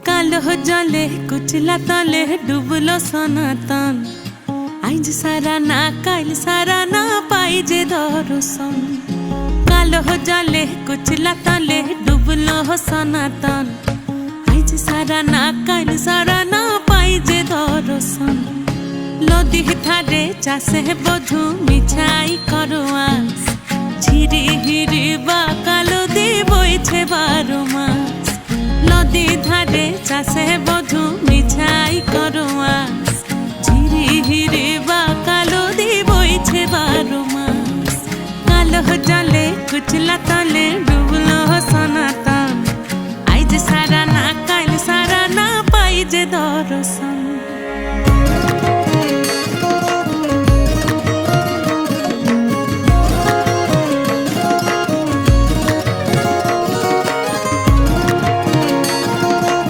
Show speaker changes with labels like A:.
A: কালো জলে কুচলা তলে ডুবলো সনাতন। আইজ সারা না কাল সারা না পাই যে দর্শন। কালো জলে কুচলা তলে ডুবলো সনাতন। আইজ সারা না কাল সারা না পাই যে দর্শন। নদী ধারে চাষে বধু মিছাই করোয়াস। ঝিরি হিরি বা কালো দি বইছে 12 মাস। নদী ধারে চাষে বধু মিছাই করোয়াস। ঝিরি হিরি বা কালো দি বইছে 12 মাস। কালো জলে কুচলা তলে ডুবলো সনাতন। আইজ সারা না কাল সারা না পাই যে দর্শন।